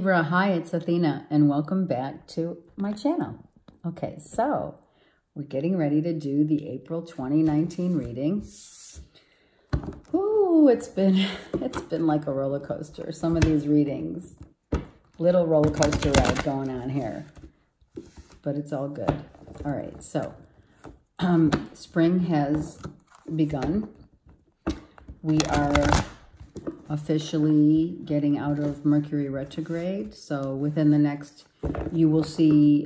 Libra, hi, it's Athena, and welcome back to my channel. Okay, so we're getting ready to do the April 2019 reading. Ooh, it's been like a roller coaster. Some of these readings, little roller coaster ride going on here, but it's all good. All right, so spring has begun. We are officially getting out of Mercury retrograde. So within the next, you will see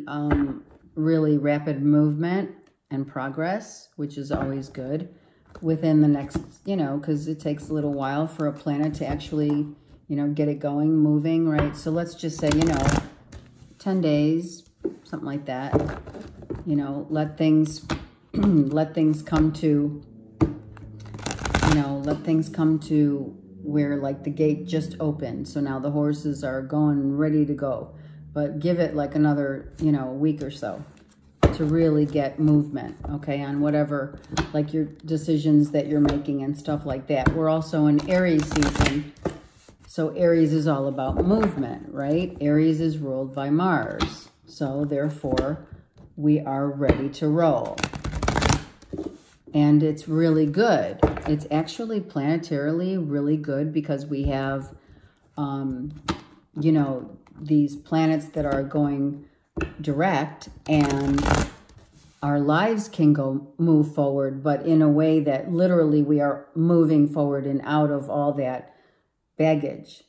really rapid movement and progress, which is always good. Within the next, because it takes a little while for a planet to actually, get it going, moving, right? So let's just say, 10 days, something like that. Let things come to, let things come to where like the gate just opened. So now the horses are going ready to go, but give it like another, week or so to really get movement, okay, on whatever, like your decisions that you're making and stuff like that. We're also in Aries season. So Aries is all about movement, right? Aries is ruled by Mars. So therefore we are ready to roll. And it's really good. It's actually planetarily really good because we have, these planets that are going direct, and our lives can move forward, but in a way that literally we are moving forward and out of all that baggage,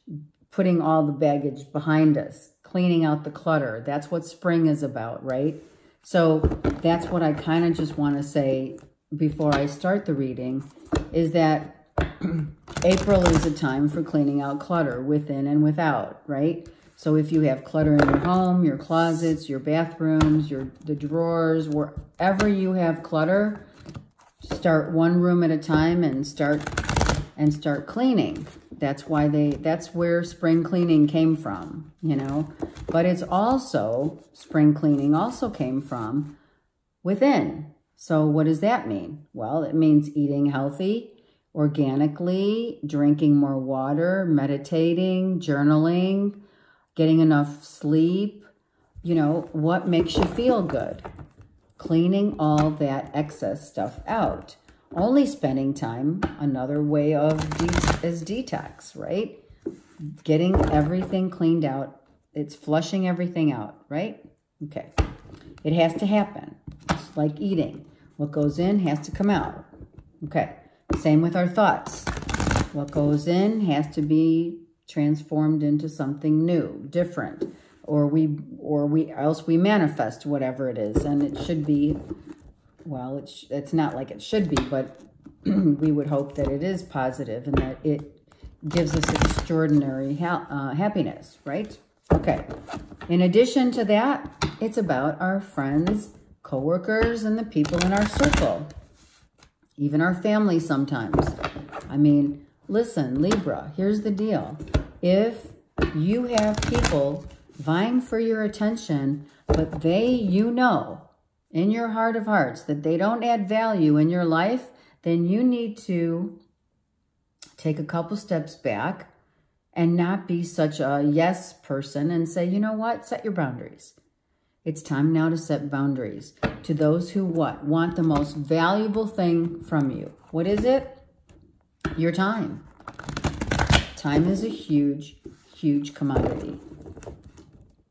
putting all the baggage behind us, cleaning out the clutter. That's what spring is about, right? So that's what I kind of just want to say before I start the reading, is that April is a time for cleaning out clutter within and without, right? So if you have clutter in your home, your closets, your bathrooms, the drawers, wherever you have clutter, start one room at a time and start cleaning. That's where spring cleaning came from, But it's also, spring cleaning also came from within. So what does that mean? Well, it means eating healthy, organically, drinking more water, meditating, journaling, getting enough sleep, what makes you feel good. Cleaning all that excess stuff out. Only spending time, another way is detox, right? Getting everything cleaned out. It's flushing everything out, right? Okay. It has to happen. It's like eating. What goes in has to come out. Okay. Same with our thoughts. What goes in has to be transformed into something new, different, or else we manifest whatever it is, and it should be, well, it's not like it should be, but we would hope that it is positive and that it gives us extraordinary happiness, right? Okay. In addition to that, it's about our friends, co-workers, and the people in our circle, even our family sometimes. I mean, listen, Libra, here's the deal. If you have people vying for your attention, but in your heart of hearts, that they don't add value in your life, then you need to take a couple steps back and not be such a yes person and say, you know what, set your boundaries. It's time now to set boundaries to those who want the most valuable thing from you. What is it? Your time. Time is a huge, huge commodity.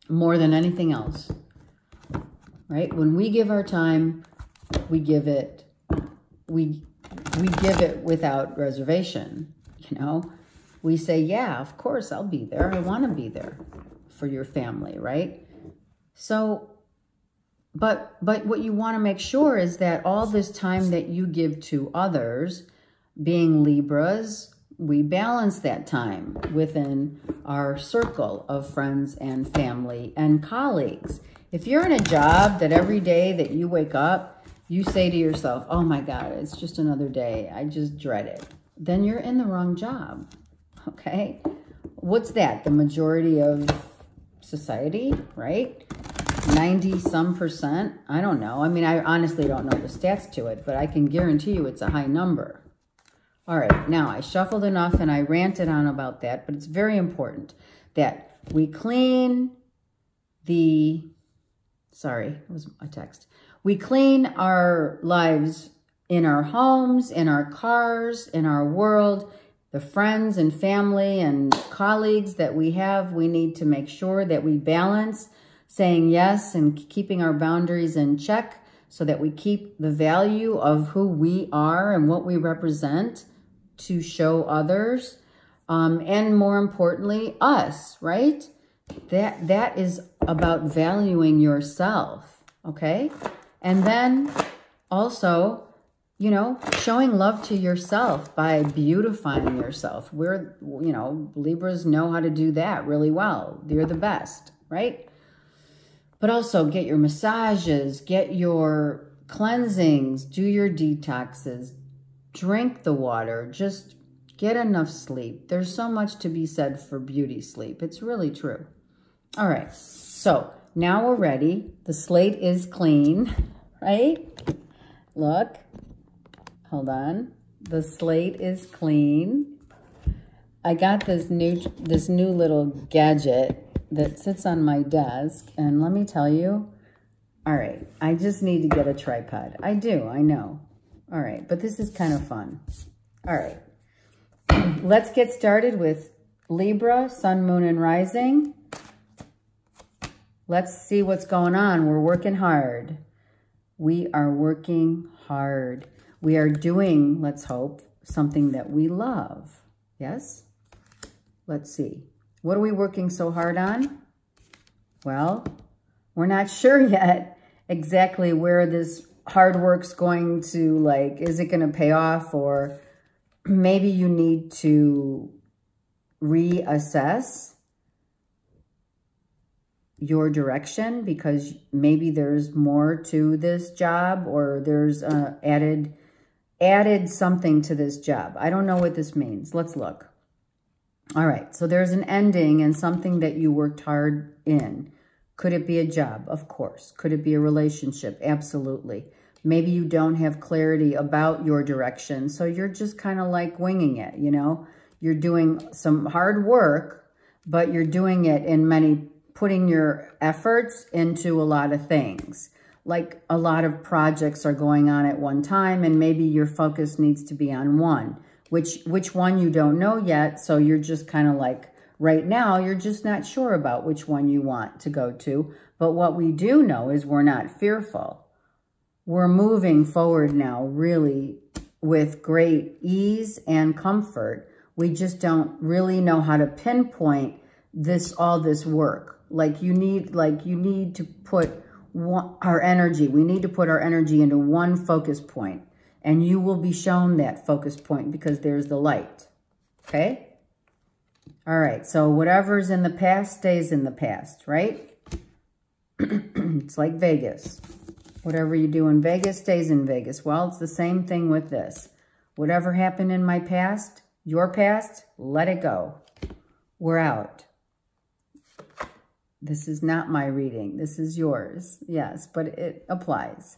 More than anything else. Right? When we give our time, we give it without reservation, We say, yeah, of course I'll be there. I want to be there for your family, right? So, but what you want to make sure is that all this time that you give to others, being Libras, we balance that time within our circle of friends and family and colleagues. If you're in a job that every day that you wake up, you say to yourself, oh my God, it's just another day, I just dread it, then you're in the wrong job, okay? What's that? The majority of society, right? 90-some%? I don't know. I mean, I honestly don't know the stats to it, but I can guarantee you it's a high number. All right, now I shuffled enough and I ranted on about that, but it's very important that We clean the, sorry, it was a text. We clean our lives in our homes, in our cars, in our world, the friends and family and colleagues that we have. We need to make sure that we balance saying yes and keeping our boundaries in check so that we keep the value of who we are and what we represent to show others. And more importantly, us, right? That is about valuing yourself, okay? And then also, you know, showing love to yourself by beautifying yourself. We're, you know, Libras know how to do that really well. They're the best, right? But also get your massages, get your cleansings, do your detoxes, drink the water, just get enough sleep. There's so much to be said for beauty sleep. It's really true. All right, so now we're ready. The slate is clean, right? Look, hold on. The slate is clean. I got this new little gadget that sits on my desk, and let me tell you, all right, I just need to get a tripod. I do, I know. All right, but this is kind of fun. All right, let's get started with Libra, Sun, Moon, and Rising. Let's see what's going on. We're working hard. We are working hard. We are doing, let's hope, something that we love. Yes? Let's see. What are we working so hard on? Well, we're not sure yet exactly where this hard work's going to, like, is it going to pay off, or maybe you need to reassess your direction because maybe there's more to this job, or there's added something to this job. I don't know what this means. Let's look. All right, so there's an ending and something that you worked hard in. Could it be a job? Of course. Could it be a relationship? Absolutely. Maybe you don't have clarity about your direction, so you're just kind of like winging it, you know? You're doing some hard work, but you're doing it in putting your efforts into a lot of things. Like a lot of projects are going on at one time, and maybe your focus needs to be on one. Which one you don't know yet, so you're just kind of like, right now, you're just not sure about which one you want to go to. But what we do know is we're not fearful. We're moving forward now really with great ease and comfort. We just don't really know how to pinpoint all this work. Like you need to put our energy. We need to put our energy into one focus point. And you will be shown that focus point because there's the light. Okay? All right. So whatever's in the past stays in the past, right? It's like Vegas. Whatever you do in Vegas stays in Vegas. Well, it's the same thing with this. Whatever happened in my past, your past, let it go. We're out. This is not my reading. This is yours. Yes, but it applies.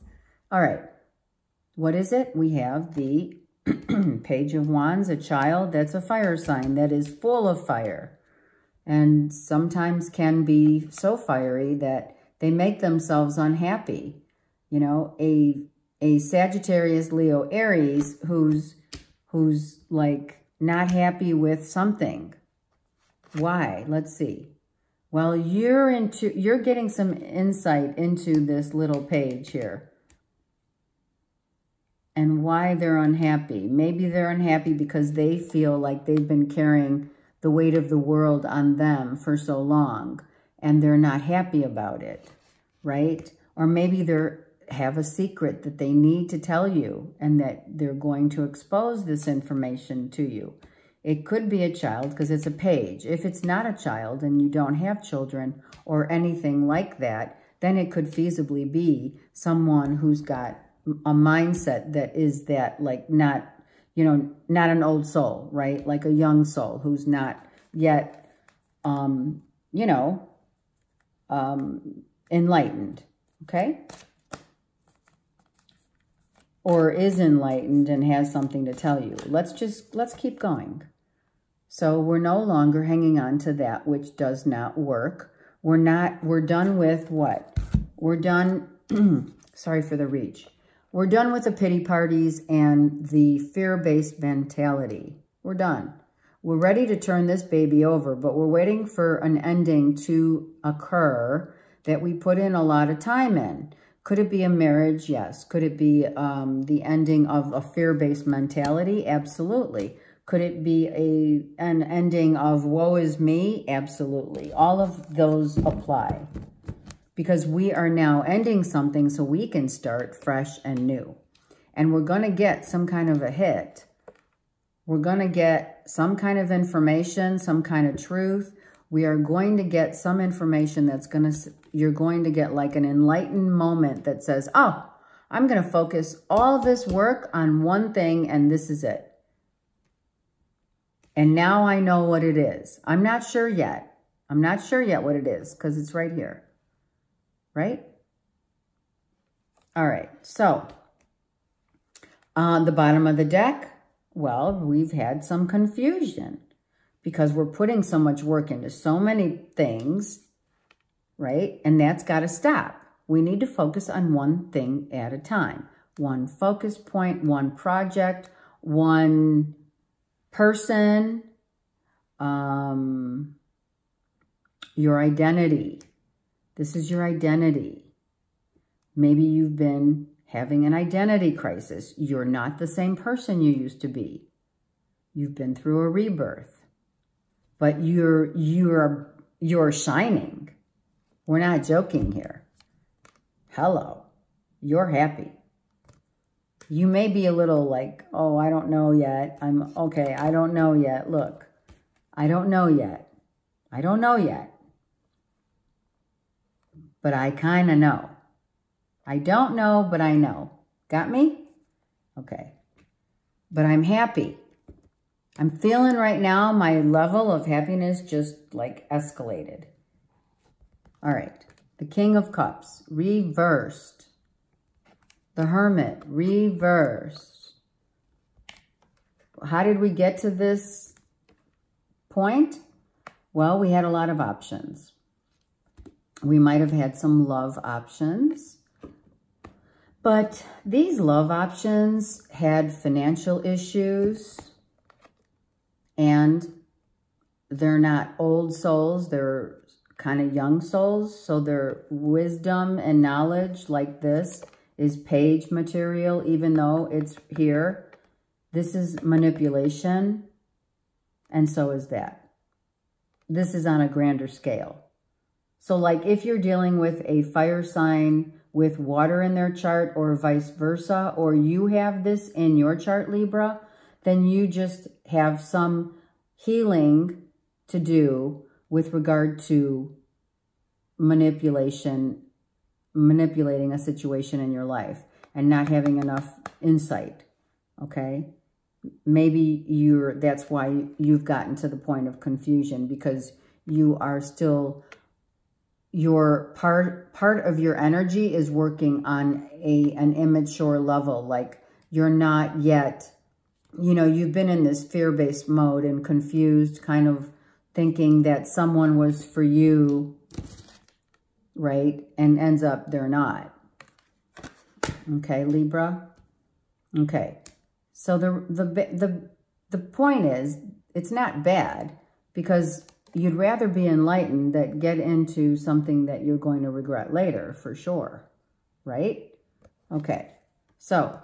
All right. What is it? We have the Page of Wands, a child. That's a fire sign that is full of fire. And sometimes can be so fiery that they make themselves unhappy. You know, a Sagittarius, Leo, Aries who's like not happy with something. Why? Let's see. Well, you're getting some insight into this little page here. And why they're unhappy. Maybe they're unhappy because they feel like they've been carrying the weight of the world on them for so long, and they're not happy about it, right? Or maybe they have a secret that they need to tell you, and that they're going to expose this information to you. It could be a child because it's a page. If it's not a child and you don't have children or anything like that, then it could feasibly be someone who's got a mindset that is that, like, not, you know, not an old soul, right? Like a young soul who's not yet, you know, enlightened, okay? Or is enlightened and has something to tell you. Let's keep going. So we're no longer hanging on to that which does not work. We're done with what? We're done, sorry for the reach. We're done with the pity parties and the fear-based mentality. We're done. We're ready to turn this baby over, but we're waiting for an ending to occur that we put in a lot of time in. Could it be a marriage? Yes. Could it be the ending of a fear-based mentality? Absolutely. Could it be an ending of woe is me? Absolutely. All of those apply. Because we are now ending something so we can start fresh and new. And we're going to get some kind of a hit. We're going to get some kind of information, some kind of truth. We are going to get some information that's going to, you're going to get like an enlightened moment that says, oh, I'm going to focus all this work on one thing and this is it. And now I know what it is. I'm not sure yet. I'm not sure yet what it is because it's right here. Right? All right. So, on the bottom of the deck, well, we've had some confusion because we're putting so much work into so many things, right? And that's got to stop. We need to focus on one thing at a time. One focus point, one project, one person, your identity. This is your identity. Maybe you've been having an identity crisis. You're not the same person you used to be. You've been through a rebirth. But you're shining. We're not joking here. Hello. You're happy. You may be a little like, oh, I don't know yet. I'm okay. I don't know yet. Look, I don't know yet. I don't know yet. But I kind of know. I don't know, but I know. Got me? Okay. But I'm happy. I'm feeling right now my level of happiness just like escalated. All right. The King of Cups, reversed. The Hermit, reversed. How did we get to this point? Well, we had a lot of options. We might have had some love options. But these love options had financial issues. And they're not old souls. They're kind of young souls. So their wisdom and knowledge like this is page material, even though it's here. This is manipulation. And so is that. This is on a grander scale. So like if you're dealing with a fire sign with water in their chart or vice versa, or you have this in your chart, Libra, then you just have some healing to do with regard to manipulating a situation in your life and not having enough insight, okay? Maybe that's why you've gotten to the point of confusion, because you are still, your part of your energy is working on an immature level. Like you're not yet, you know, you've been in this fear-based mode and confused, kind of thinking that someone was for you, right? And ends up they're not. Okay, Libra. Okay. So the point is, it's not bad, because you'd rather be enlightened than get into something that you're going to regret later, for sure, right? Okay, so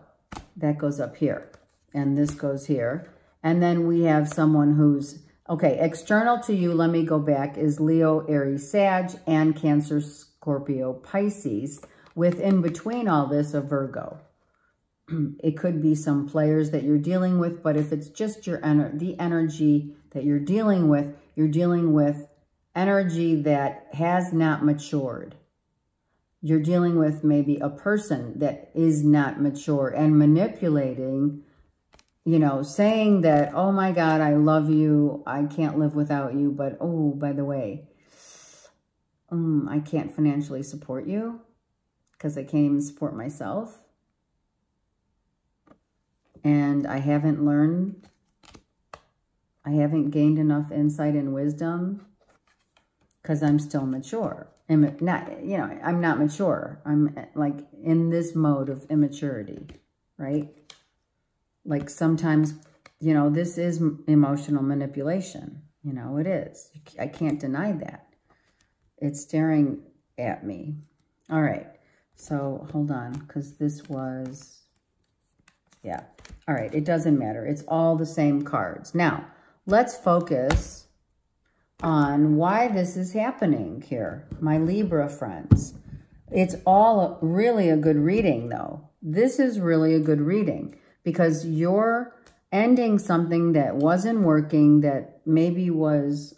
that goes up here, and this goes here. And then we have someone who's, okay, external to you, let me go back, is Leo, Aries, Sag, and Cancer, Scorpio, Pisces, with in between all this a Virgo. It could be some players that you're dealing with, but if it's just the energy that you're dealing with energy that has not matured. You're dealing with maybe a person that is not mature and manipulating, you know, saying that, oh my God, I love you, I can't live without you, but oh, by the way, I can't financially support you because I can't even support myself. And I haven't learned I haven't gained enough insight and wisdom because I'm still mature. I'm not mature. I'm like in this mode of immaturity, right? Like sometimes, this is emotional manipulation. It is. I can't deny that. It's staring at me. All right. So hold on, because this was, yeah. All right. It doesn't matter. It's all the same cards. Now, let's focus on why this is happening here, my Libra friends. It's all really a good reading, though. This is really a good reading because you're ending something that wasn't working, that maybe was,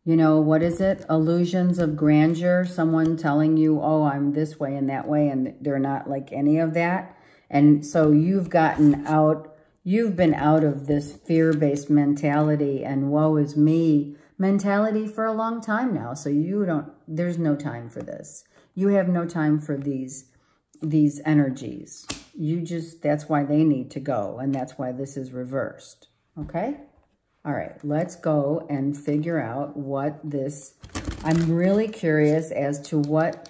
what is it? Illusions of grandeur. Someone telling you, oh, I'm this way and that way, and they're not like any of that. And so you've been out of this fear-based mentality and woe is me mentality for a long time now. So there's no time for this. You have no time for these energies. That's why they need to go. And that's why this is reversed. Okay? All right, let's go and figure out what this, I'm really curious as to what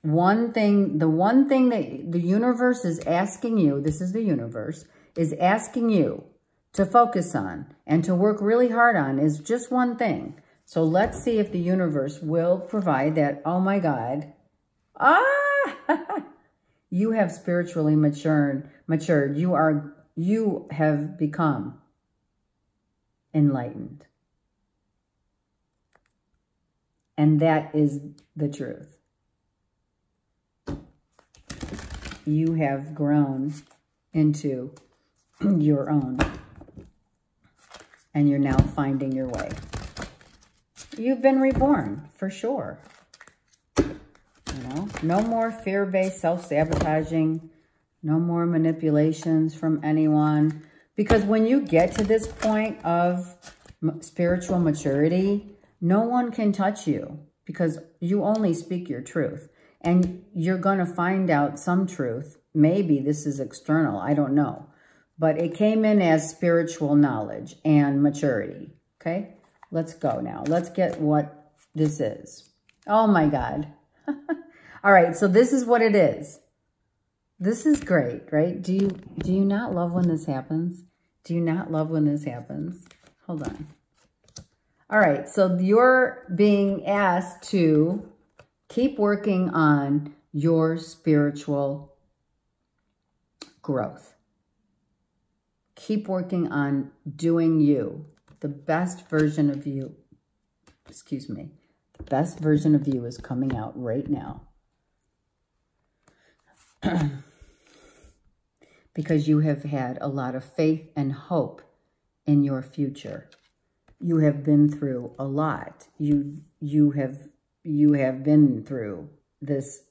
the one thing that the universe is asking you, this is the universe, is asking you to focus on and to work really hard on is just one thing. So let's see if the universe will provide that. Oh my God. You have spiritually matured. You have become enlightened. And that is the truth. You have grown into your own. And you're now finding your way. You've been reborn, for sure. No more fear-based self-sabotaging. No more manipulations from anyone. Because when you get to this point of spiritual maturity, no one can touch you because you only speak your truth. And you're going to find out some truth. Maybe this is external. I don't know. But it came in as spiritual knowledge and maturity. Okay? Let's go now. Let's get what this is. Oh my God. All right. So this is what it is. This is great, right? Do you not love when this happens? Do you not love when this happens? Hold on. All right. So you're being asked to keep working on your spiritual growth. Keep working on doing you, the best version of you. Excuse me. The best version of you is coming out right now. Because you have had a lot of faith and hope in your future. You have been through a lot. You have been through this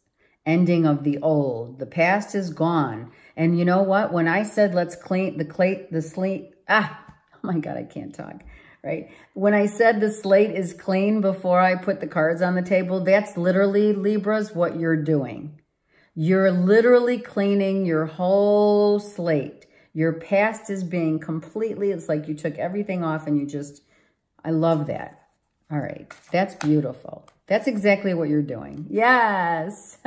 ending of the old. The past is gone. And you know what? When I said let's clean the slate, oh my God, I can't talk, right? When I said the slate is clean before I put the cards on the table, that's literally, Libras, what you're doing. You're literally cleaning your whole slate. Your past is being completely, it's like you took everything off and you just, I love that. All right, that's beautiful. That's exactly what you're doing. Yes.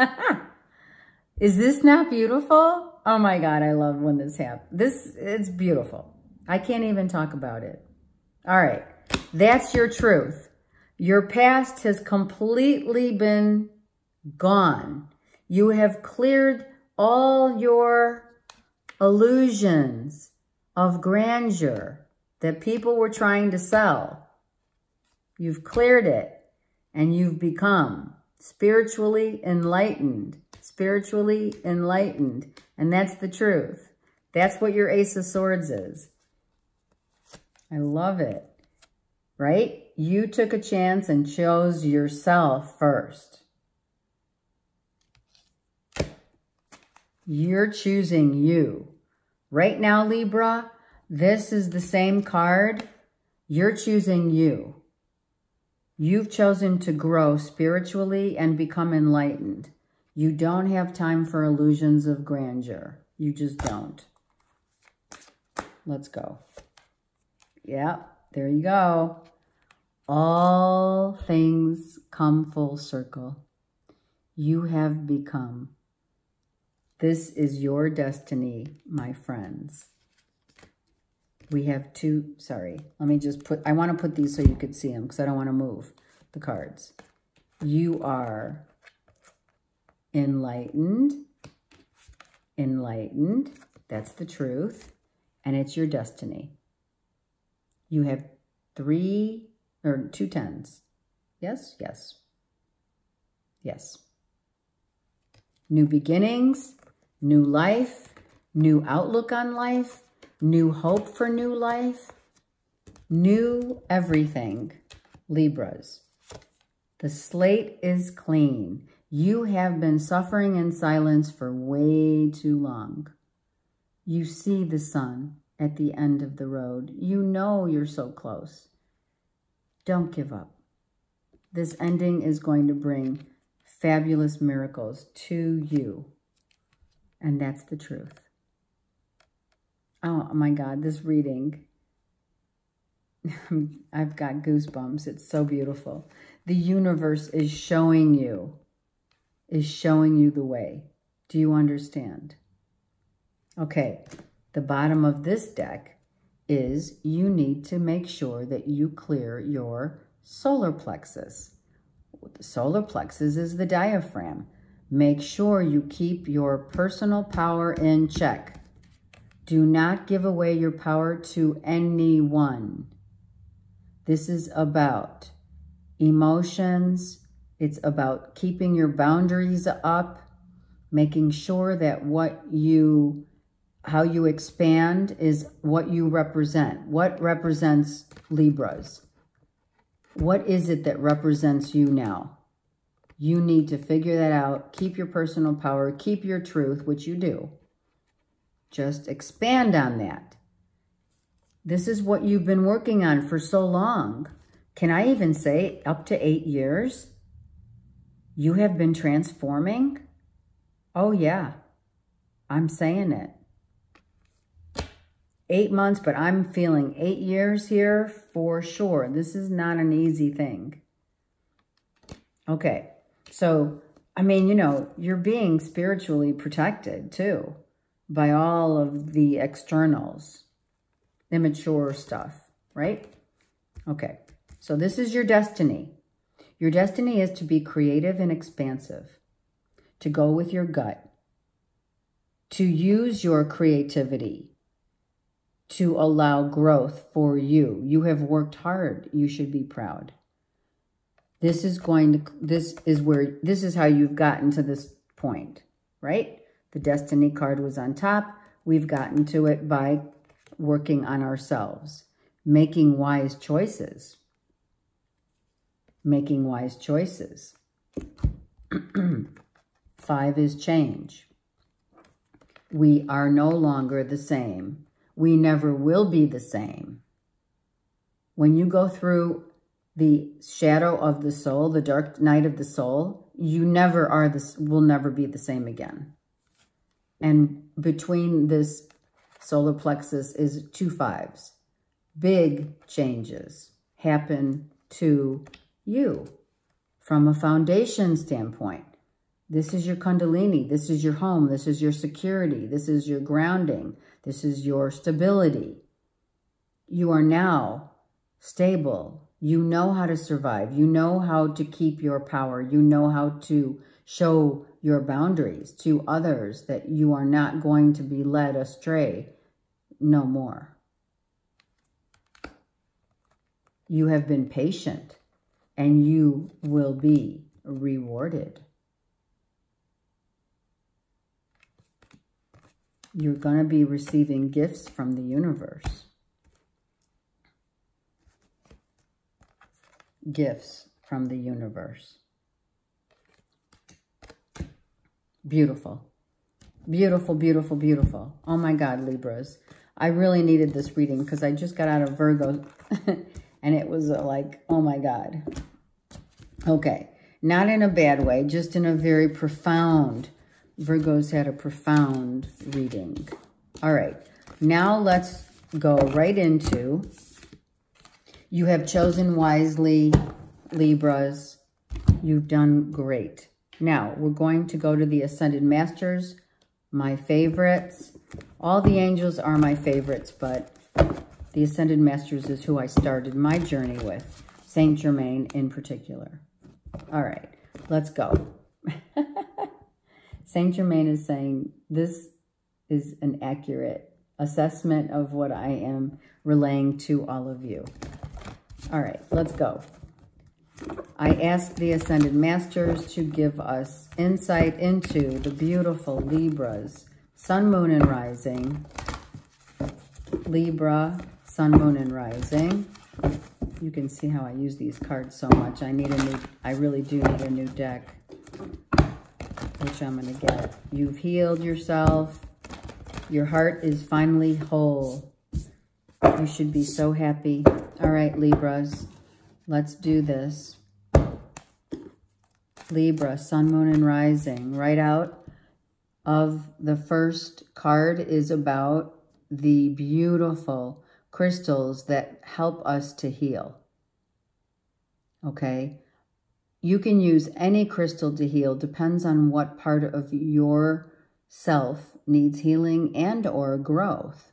Is this not beautiful? Oh my God, I love when this happens. It's beautiful. I can't even talk about it. All right, that's your truth. Your past has completely been gone. You have cleared all your illusions of grandeur that people were trying to sell. You've cleared it and you've become spiritually enlightened. Spiritually enlightened. And that's the truth. That's what your Ace of Swords is. I love it. Right? You took a chance and chose yourself first. You're choosing you. Right now, Libra, this is the same card. You're choosing you. You've chosen to grow spiritually and become enlightened. You don't have time for illusions of grandeur. You just don't. Let's go. Yeah, there you go. All things come full circle. You have become. This is your destiny, my friends. We have two, sorry, let me just put, I want to put these so you could see them because I don't want to move the cards. You are enlightened, enlightened, that's the truth, and it's your destiny. You have two tens. Yes, yes, yes. New beginnings, new life, new outlook on life, new hope for new life, new everything, Libras. The slate is clean. You have been suffering in silence for way too long. You see the sun at the end of the road. You know you're so close. Don't give up. This ending is going to bring fabulous miracles to you. And that's the truth. Oh my God, this reading, I've got goosebumps. It's so beautiful. The universe is showing you the way. Do you understand? Okay, the bottom of this deck is you need to make sure that you clear your solar plexus. The solar plexus is the diaphragm. Make sure you keep your personal power in check. Do not give away your power to anyone. This is about emotions. It's about keeping your boundaries up, making sure that how you expand is what you represent. What represents Libras? What is it that represents you now? You need to figure that out. Keep your personal power. Keep your truth, which you do. Just expand on that. This is what you've been working on for so long. Can I even say up to 8 years? You have been transforming? Oh yeah, I'm saying it. 8 months, but I'm feeling 8 years here for sure. This is not an easy thing. Okay, so, I mean, you know, you're being spiritually protected too by all of the externals, immature stuff, right? Okay, so this is your destiny. Your destiny is to be creative and expansive, to go with your gut, to use your creativity, to allow growth for you. You have worked hard. You should be proud. This is how you've gotten to this point, right? The Destiny card was on top. We've gotten to it by working on ourselves, making wise choices. Making wise choices. 5 is change. We are no longer the same. We never will be the same. When you go through the shadow of the soul, the dark night of the soul, you will never be the same again. And between this solar plexus is 2 5s. Big changes happen to you from a foundation standpoint. This is your Kundalini. This is your home. This is your security. This is your grounding. This is your stability. You are now stable. You know how to survive. You know how to keep your power. You know how to show your boundaries to others, that you are not going to be led astray no more. You have been patient and you will be rewarded. You're going to be receiving gifts from the universe. Gifts from the universe. Beautiful. Beautiful, beautiful, beautiful. Oh my God, Libras. I really needed this reading because I just got out of Virgo and it was like, oh my God. Okay. Not in a bad way, just in a very profound. Virgos had a profound reading. All right. Now let's go right into You have chosen wisely, Libras. You've done great. Now, we're going to go to the Ascended Masters, my favorites. All the angels are my favorites, but the Ascended Masters is who I started my journey with, Saint Germain in particular. All right, let's go. Saint Germain is saying this is an accurate assessment of what I am relaying to all of you. All right, let's go. I ask the Ascended Masters to give us insight into the beautiful Libras, Sun, Moon, and Rising. Libra, Sun, Moon, and Rising. You can see how I use these cards so much. I really do need a new deck, which I'm going to get. You've healed yourself. Your heart is finally whole. You should be so happy. All right, Libras, let's do this. Libra, Sun, Moon, and Rising. Right out of the first card is about the beautiful crystals that help us to heal. Okay? You can use any crystal to heal. Depends on what part of your self needs healing and or growth.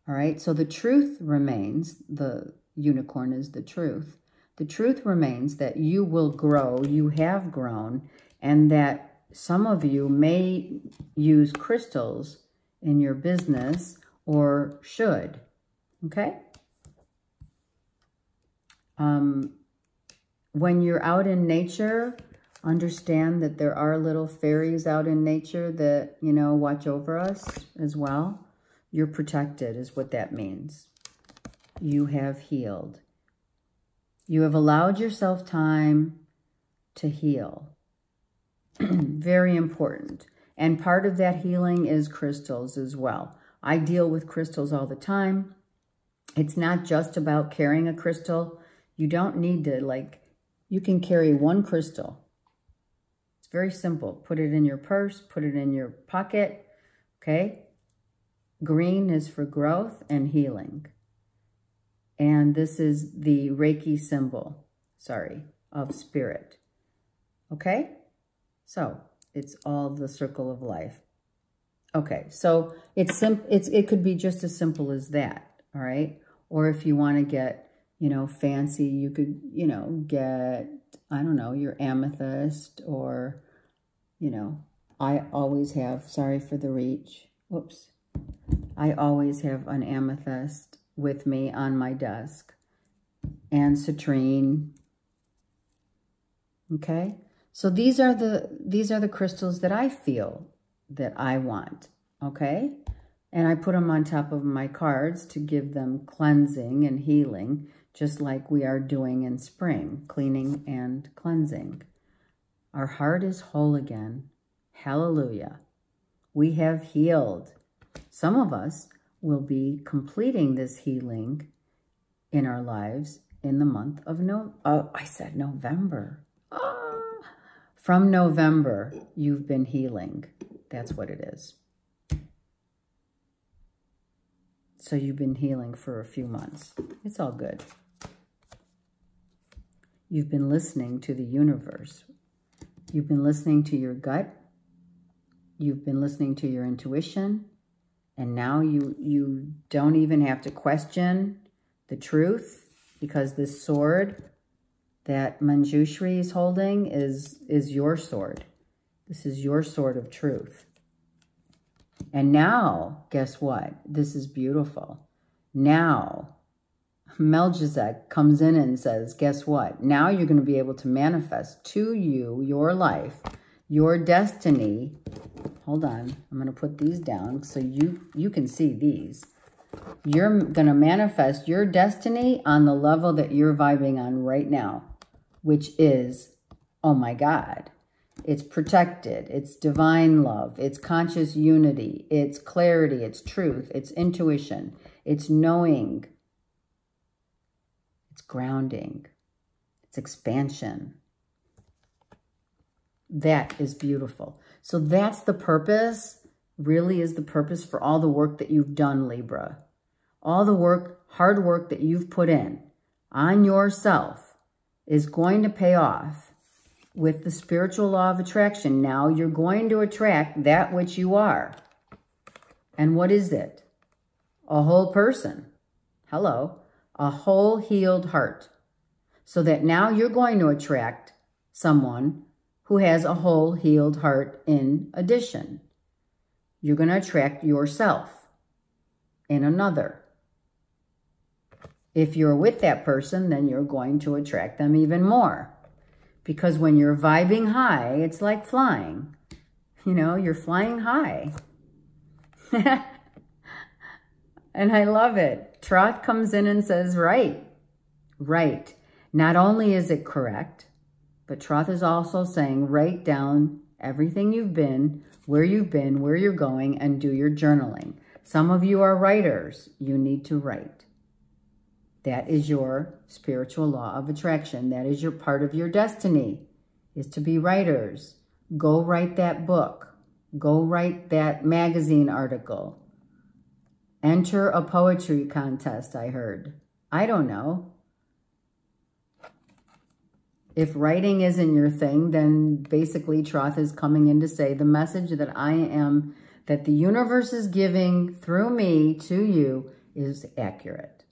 All right? So the truth remains, the unicorn is the truth. The truth remains that you will grow, you have grown, and that some of you may use crystals in your business or should, okay? When you're out in nature, understand that there are little fairies out in nature that, you know, watch over us as well. You're protected is what that means. You have healed. You have allowed yourself time to heal. Very important. And part of that healing is crystals as well. I deal with crystals all the time. It's not just about carrying a crystal. You don't need to, you can carry one crystal. It's very simple. Put it in your purse, put it in your pocket, okay? Green is for growth and healing. And this is the Reiki symbol, of spirit. Okay? So, it's all the circle of life. Okay, so it could be just as simple as that, all right? Or if you want to get, fancy, you could, get, I don't know, your amethyst or, I always have, sorry for the reach, whoops. I always have an amethyst with me on my desk, and citrine. Okay, so these are the crystals that I feel that I want. Okay, and I put them on top of my cards to give them cleansing and healing, just like we are doing in spring, cleaning and cleansing. Our heart is whole again. Hallelujah. We have healed. Some of us will be completing this healing in our lives in the month of November. From November, you've been healing. That's what it is. So you've been healing for a few months. It's all good. You've been listening to the universe. You've been listening to your gut. You've been listening to your intuition. And now you don't even have to question the truth, because this sword that Manjushri is holding is your sword. This is your sword of truth. And now, guess what? This is beautiful. Now, Melchizedek comes in and says, guess what? Now you're going to be able to manifest to you, your life, your destiny. Hold on. I'm going to put these down so you can see these. You're going to manifest your destiny on the level that you're vibing on right now, which is, oh my God, it's protected, it's divine love, it's conscious unity, it's clarity, it's truth, it's intuition, it's knowing, it's grounding, it's expansion. That is beautiful. So that's the purpose, really is the purpose for all the work that you've done, Libra. All the work, hard work that you've put in. on yourself is going to pay off with the spiritual law of attraction. Now you're going to attract that which you are. And what is it? A whole person. Hello. A whole healed heart. So that now you're going to attract someone who has a whole healed heart in addition. You're going to attract yourself in another. If you're with that person, then you're going to attract them even more. Because when you're vibing high, it's like flying. You know, you're flying high. And I love it. Troth comes in and says, right. Right. Not only is it correct, but Troth is also saying, write down everything you've been, where you're going, and do your journaling. Some of you are writers. You need to write. That is your spiritual law of attraction. That is your part of your destiny, is to be writers. Go write that book. Go write that magazine article. Enter a poetry contest, I heard. I don't know. If writing isn't your thing, then basically Troth is coming in to say the message that the universe is giving through me to you is accurate.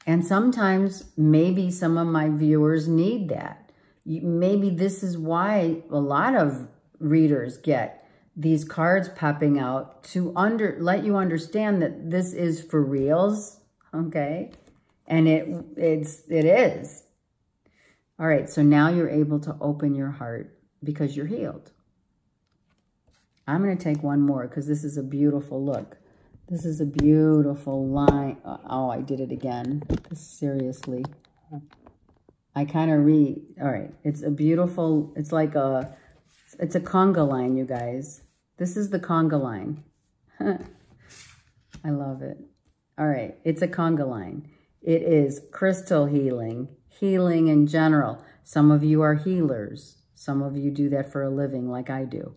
And sometimes maybe some of my viewers need that. Maybe this is why a lot of readers get these cards popping out to let you understand that this is for reals, okay? And it is. All right, so now you're able to open your heart because you're healed. I'm going to take one more because this is a beautiful look. This is a beautiful line. Oh, I did it again. Seriously. I kind of all right, it's a beautiful, it's a conga line, you guys. This is the conga line. I love it. All right, it's a conga line. It is crystal healing. Healing in general. Some of you are healers. Some of you do that for a living like I do.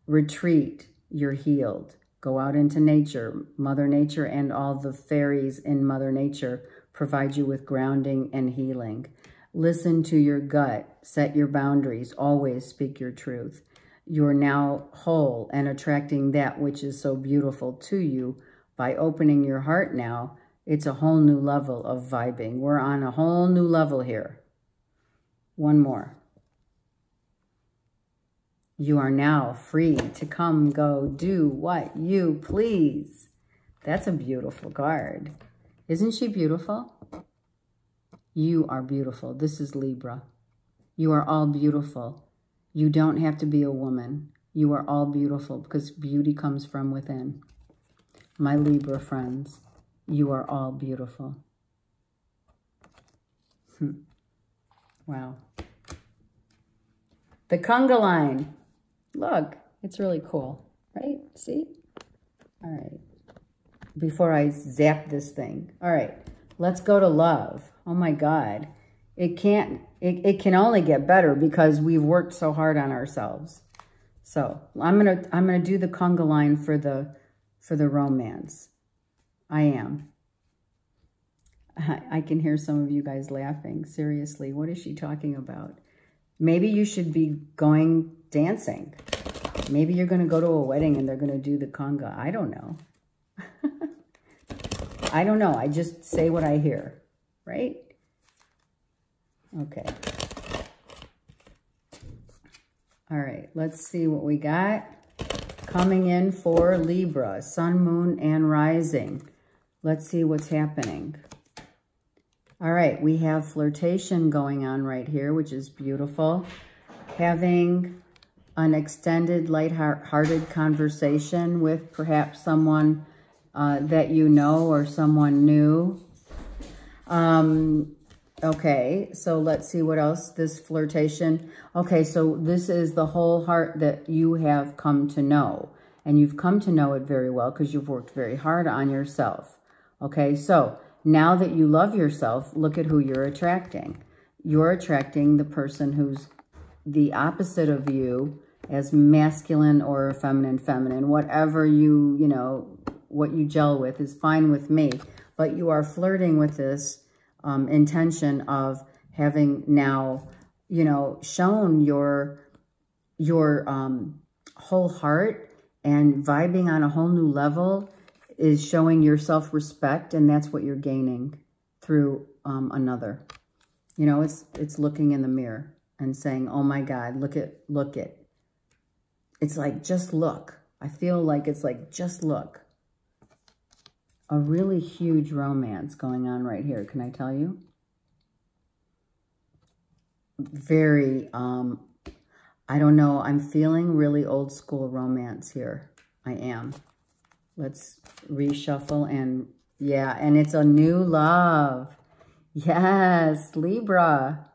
Retreat, you're healed. Go out into nature. Mother Nature and all the fairies in Mother Nature provide you with grounding and healing. Listen to your gut. Set your boundaries. Always speak your truth. You're now whole and attracting that which is so beautiful to you by opening your heart now. It's a whole new level of vibing. We're on a whole new level here. One more. You are now free to come, go, do what you please. That's a beautiful card. Isn't she beautiful? You are beautiful. This is Libra. You are all beautiful. You don't have to be a woman. You are all beautiful because beauty comes from within. My Libra friends, you are all beautiful. Wow. The conga line. Look, it's really cool, right? See? All right. Before I zap this thing. All right. Let's go to love. Oh my God. It can only get better because we've worked so hard on ourselves. So I'm gonna do the conga line for the romance. I am. I can hear some of you guys laughing. Seriously, what is she talking about? Maybe you should be going dancing. Maybe you're going to go to a wedding and they're going to do the conga. I don't know. I don't know. I just say what I hear, right? Okay. All right. Let's see what we got. Coming in for Libra, Sun, Moon, and Rising. Let's see what's happening. All right. We have flirtation going on right here, which is beautiful. Having an extended, lighthearted conversation with perhaps someone that you know or someone new. Okay, so let's see what else, this flirtation. Okay, so this is the whole heart that you have come to know. And you've come to know it very well because you've worked very hard on yourself. Okay, so now that you love yourself, look at who you're attracting. You're attracting the person who's the opposite of you, as masculine or feminine, whatever what you gel with is fine with me. But you are flirting with this intention of having now, you know, shown your whole heart and vibing on a whole new level, is showing your self-respect, and that's what you're gaining through another. You know, it's looking in the mirror and saying, oh my God, look it. It's like, just look. I feel like it's like, just look. A really huge romance going on right here. Can I tell you? Very, I don't know. I'm feeling really old school romance here. I am. Let's reshuffle and yeah, and it's a new love. Yes, Libra.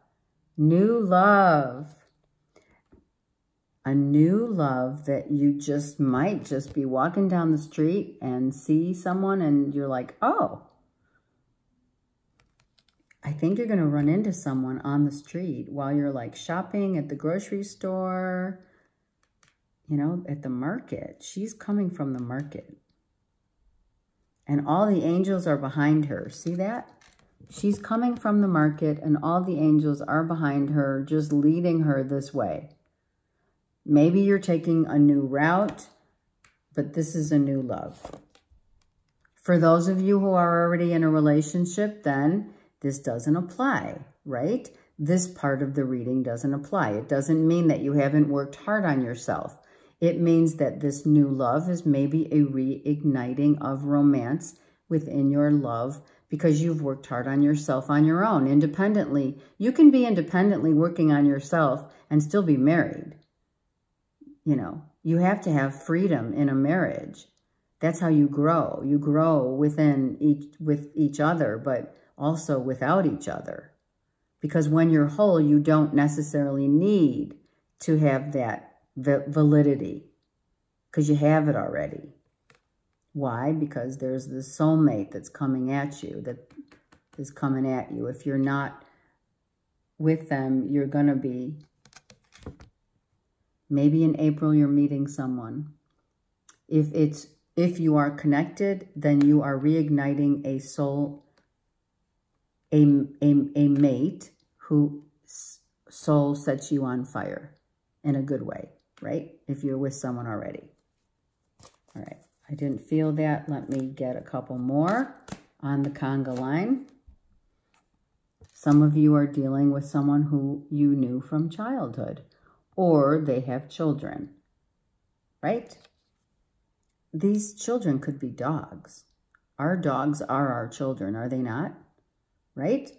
New love. A new love that you just might just be walking down the street and see someone and you're like, oh, I think you're going to run into someone on the street while you're like shopping at the grocery store, you know, at the market. She's coming from the market. And all the angels are behind her. See that? She's coming from the market and all the angels are behind her, just leading her this way. Maybe you're taking a new route, but this is a new love. For those of you who are already in a relationship, then this doesn't apply, right? This part of the reading doesn't apply. It doesn't mean that you haven't worked hard on yourself. It means that this new love is maybe a reigniting of romance within your love because you've worked hard on yourself on your own, independently. You can be independently working on yourself and still be married. You know, you have to have freedom in a marriage. That's how you grow. You grow with each other, but also without each other. Because when you're whole, you don't necessarily need to have that validity because you have it already. Why? Because there's this soulmate that's coming at you, that is coming at you. If you're not with them, you're going to be... Maybe in April, you're meeting someone. If you are connected, then you are reigniting a soul, a mate who soul sets you on fire in a good way, right? If you're with someone already. All right. I didn't feel that. Let me get a couple more on the conga line. Some of you are dealing with someone who you knew from childhood, or they have children, right? These children could be dogs. Our dogs are our children, are they not? Right?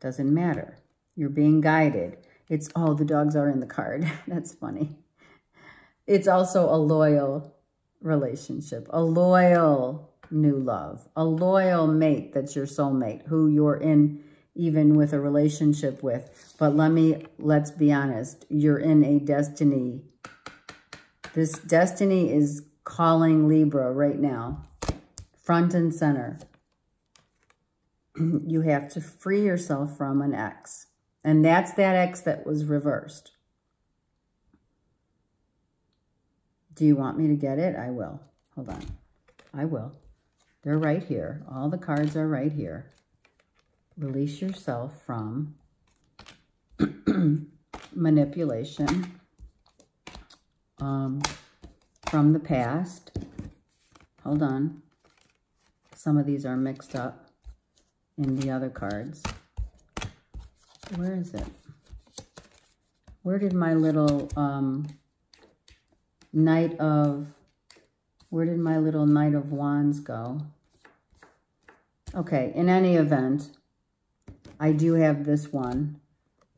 Doesn't matter. You're being guided. It's, oh, the dogs are in the card. That's funny. It's also a loyal relationship, a loyal new love, a loyal mate that's your soulmate, who you're in even with a relationship with. But let's be honest, you're in a destiny. This destiny is calling Libra right now, front and center. You have to free yourself from an ex. And that's that ex that was reversed. Do you want me to get it? I will. Hold on. I will. They're right here. All the cards are right here. Release yourself from manipulation, from the past. Hold on. Some of these are mixed up in the other cards. Where is it? Where did my little Knight of Wands go? Okay, in any event, I do have this one.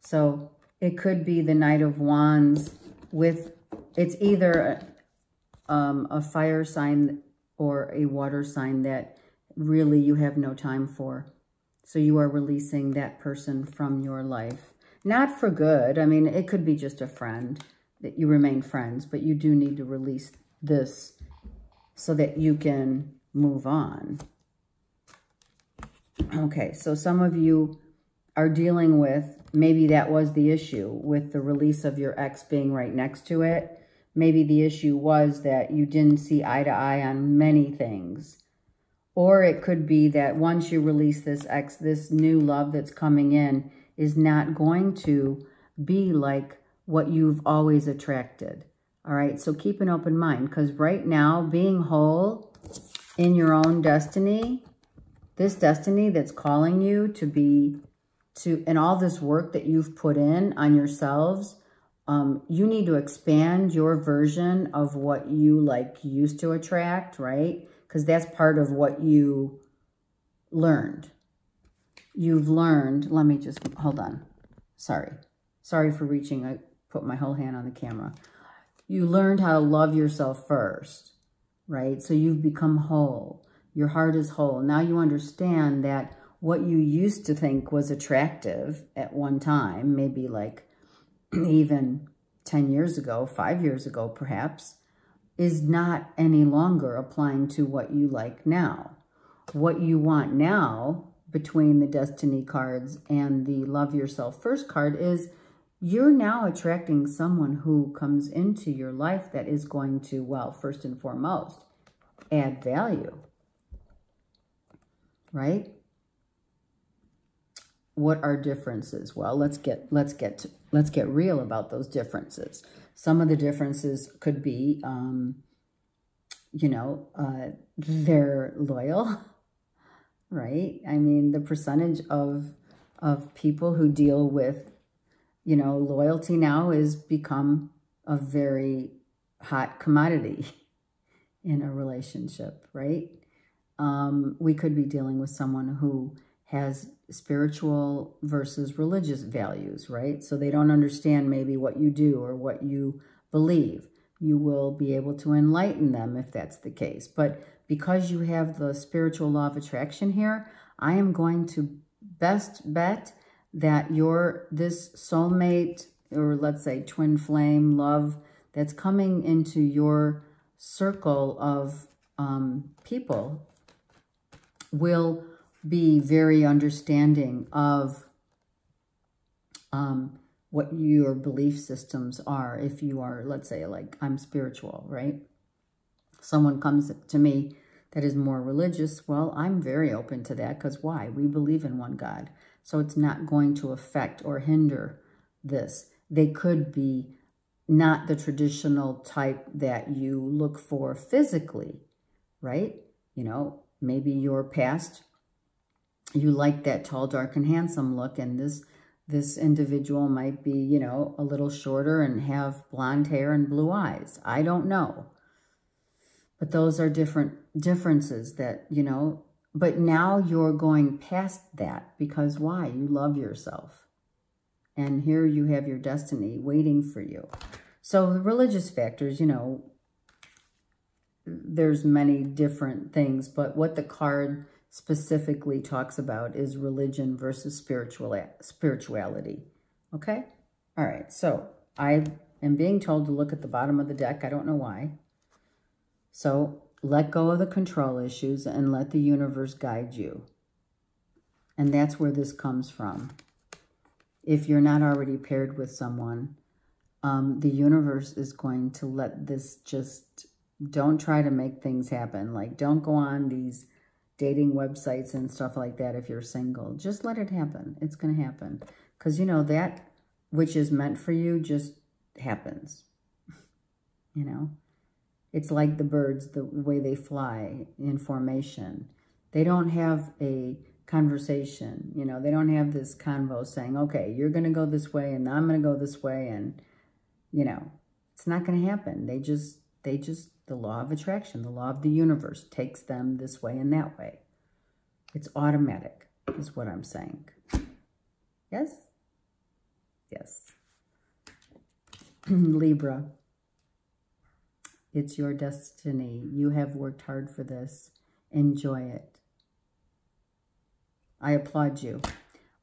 So it could be the Knight of Wands with, it's either a fire sign or a water sign that really you have no time for. So you are releasing that person from your life. Not for good. I mean, it could be just a friend, that you remain friends, but you do need to release this so that you can move on. Okay, so some of you are dealing with, maybe that was the issue with the release of your ex being right next to it. Maybe the issue was that you didn't see eye to eye on many things. Or it could be that once you release this new love that's coming in is not going to be like what you've always attracted. All right, so keep an open mind, because right now, being whole in your own destiny, this destiny that's calling you and all this work that you've put in on yourselves, you need to expand your version of what you used to attract, right? Because that's part of what you learned. You've learned, let me just, hold on. Sorry for reaching, I put my whole hand on the camera. You learned how to love yourself first, right? So you've become whole. Your heart is whole. Now you understand that what you used to think was attractive at one time, maybe like even 10 years ago, 5 years ago perhaps, is not any longer applying to what you like now. What you want now, between the Destiny cards and the Love Yourself First card, is you're now attracting someone who comes into your life that is going to, well, first and foremost, add value, right? What are differences? Well, let's get real about those differences. Some of the differences could be, they're loyal, right? I mean, the percentage of people who deal with, loyalty now is become a very hot commodity in a relationship, right? We could be dealing with someone who has spiritual versus religious values, right? So they don't understand maybe what you do or what you believe. You will be able to enlighten them if that's the case. But because you have the spiritual law of attraction here, I am going to best bet that this soulmate, or let's say twin flame love, that's coming into your circle of people will be very understanding of what your belief systems are. If you are, let's say, like, I'm spiritual, right? Someone comes to me that is more religious, well, I'm very open to that, because why? We believe in one God. So it's not going to affect or hinder this. They could be not the traditional type that you look for physically, right? Maybe your past, you like that tall, dark, and handsome look, and this individual might be, a little shorter and have blonde hair and blue eyes. I don't know. But those are differences that, but now you're going past that, because why? You love yourself. And here you have your destiny waiting for you. So the religious factors, there's many different things, but what the card specifically talks about is religion versus spirituality. Okay? All right, so I am being told to look at the bottom of the deck. I don't know why. So let go of the control issues and let the universe guide you. And that's where this comes from. If you're not already paired with someone, the universe is going to let this just, don't try to make things happen. Like, don't go on these dating websites and stuff like that if you're single. Just let it happen. It's going to happen. Because, that which is meant for you just happens. It's like the birds, the way they fly in formation. They don't have a conversation. They don't have this convo saying, okay, you're going to go this way and I'm going to go this way. And, it's not going to happen. They just, the law of attraction, the law of the universe takes them this way and that way. It's automatic, is what I'm saying. Yes? Yes. Libra, it's your destiny. You have worked hard for this. Enjoy it. I applaud you.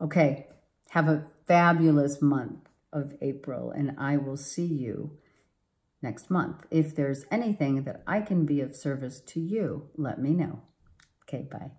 Okay, have a fabulous month of April, and I will see you next month. If there's anything that I can be of service to you, let me know. Okay, bye.